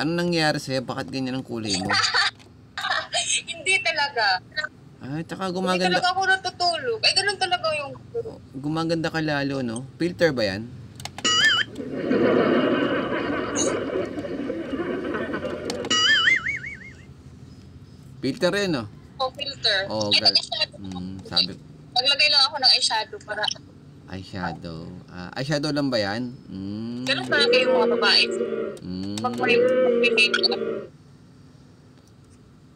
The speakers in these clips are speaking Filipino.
Anong nangyari sa'yo? Bakit ganyan ang kulay mo? Hindi talaga. Ay, tsaka Hindi gumaganda. talaga ako natutulog. Ay, ganun talaga yung... Gumaganda ka lalo, no? Filter ba yan? Filter rin, no? Oh, filter. Oh, Ay, gal. nag-eyeshadow. Sabi. Naglagay lang ako ng eyeshadow para... Eyeshadow. Eyeshadow lang ba yan? Ganun talaga yung mga babae. Pag may makeup.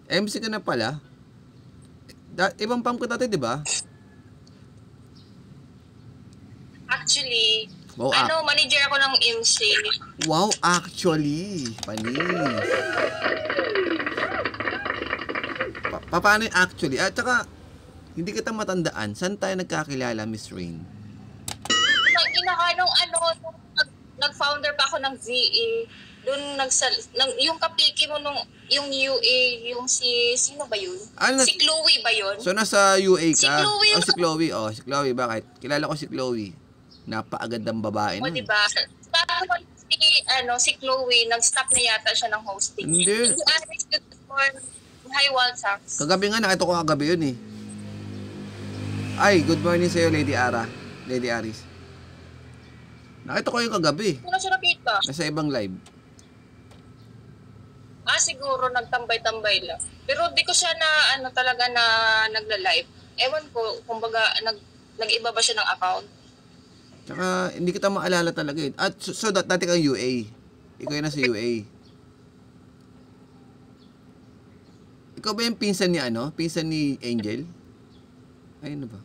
MC ka na pala? Ibang pump ka dati, di ba? Actually, Wow, manager ako ng MC. Wow, actually. Panis. Paano yung actually? At saka, hindi kita matandaan. Saan tayo nagkakilala, Miss Rain? Nung nag-founder pa ako ng ZE, doon yung kapiki mo nung yung UA, yung sino ba yun? Si Chloe ba yun? So nasa UA ka? Si Chloe. Si Chloe. Si Chloe. Bakit? Kilala ko si Chloe. Napakagandang babae nun. Diba? Si Chloe, nag-stop na yata siya ng hosting. Hindi. Hi, Walsax. Kagabi nga, nakita ko kagabi yun eh. Ay, good morning sa'yo, Lady Ara. Lady Aris. Nakita ko yung kagabi. Hindi na siya nakita. Nasa ibang live. Siguro nagtambay-tambay lang. Pero di ko siya na talaga na nagla-live. Ewan ko, kumbaga nag-iba ba siya ng account? Tsaka hindi kita maalala talaga eh. At so dati kang UA. Ikaw yung nasa UA. Ikaw ba yung pinsan ni Pinsan ni Angel? Ay, ano ba?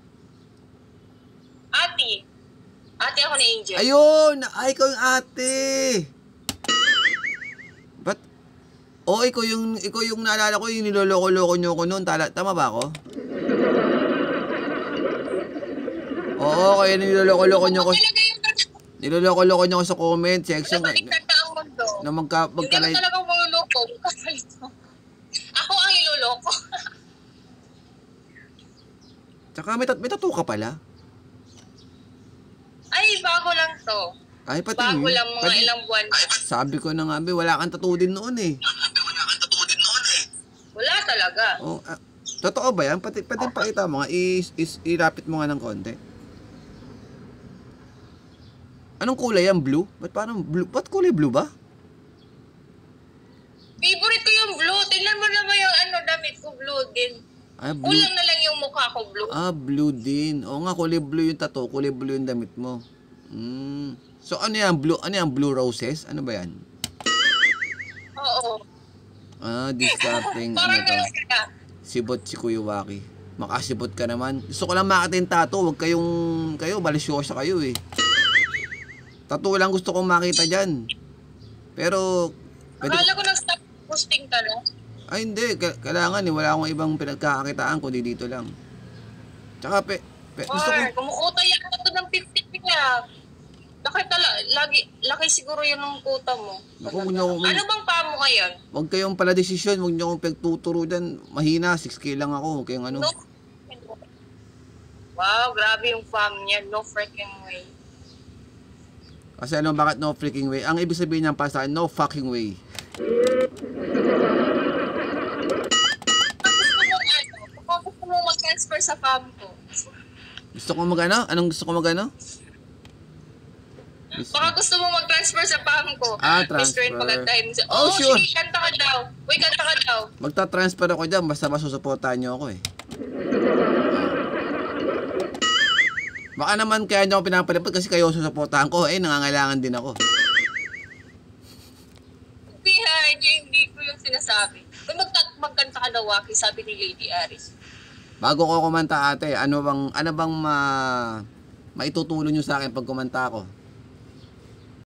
Ate ako ni Angel. Ayun! Ikaw yung ate! Ba't? Ikaw yung naalala ko, yung niloloko-loko nyo ko noon. Tama ba ako? Oo, kaya niloloko-loko nyo ko. Niloloko-loko nyo ko sa comment section. Na hindi mo talaga maluloko. Ako ang iloloko. Tsaka may tattoo ka pala. Ay, bago lang to. Ay, pati bago lang mga ilang buwan. Sabi ko na nga, wala kang tattoo din noon eh. Wala talaga. Oh, totoo ba yan? Pati pakita mo nga, irapit mo nga ng konti. Anong kulay yan? Blue? Ba't parang blue? Ba't kulay blue ba? Favorite ko yung blue. Tingnan mo naman yung damit ko, blue din. Blue. Kulang na lang yung mukha ko, blue. Blue din. Oo nga, kulay blue yung tattoo. Kulay blue yung damit mo. So, ano yan? Blue roses? Ano ba yan? Oo. Discarding. Parang to? Sibot si Kuya Waki. Makasibot ka naman. Gusto ko lang makita yung tattoo. Huwag kayo, balisyosa kayo eh. Tattoo lang gusto kong makita dyan. Pero, akala ko nag-stop posting ka na. Ay, hindi. Kailangan eh. Wala akong ibang pinagkakakitaan kundi dito lang. Tsaka, gusto ko... Kumukuta yan ito ng 50 niya. Laki siguro yun ng kuta mo. Ano bang pa mo ngayon? Huwag kayong pala desisyon. Huwag niyo akong pagtuturo dyan. Mahina. 6K lang ako. Huwag kayong ano. No. Wow, grabe yung fam niya. No freaking way. Kasi bakit no freaking way? Ang ibig sabihin niyan para sa akin, no fucking way. Gusto mo mag-transfer sa fam ko. Gusto ko mag-ano? Anong gusto ko mag-ano? Baka gusto mo mag-transfer sa fam ko. Transfer. Sure. Sige, kanta ka daw. Uy, kanta ka daw. Magta-transfer ako dyan, basta masusuportahan niyo ako eh. Baka naman kaya niyo ako pinapalipad kasi kayo susuportahan ko. Nangangailangan din ako. Hindi ko yung sinasabi. Kung magkanta ka daw, Waki, sabi ni Lady Aris. Bago ko kumanta ate, ano bang maitutulong niyo sa akin pag kumanta ako?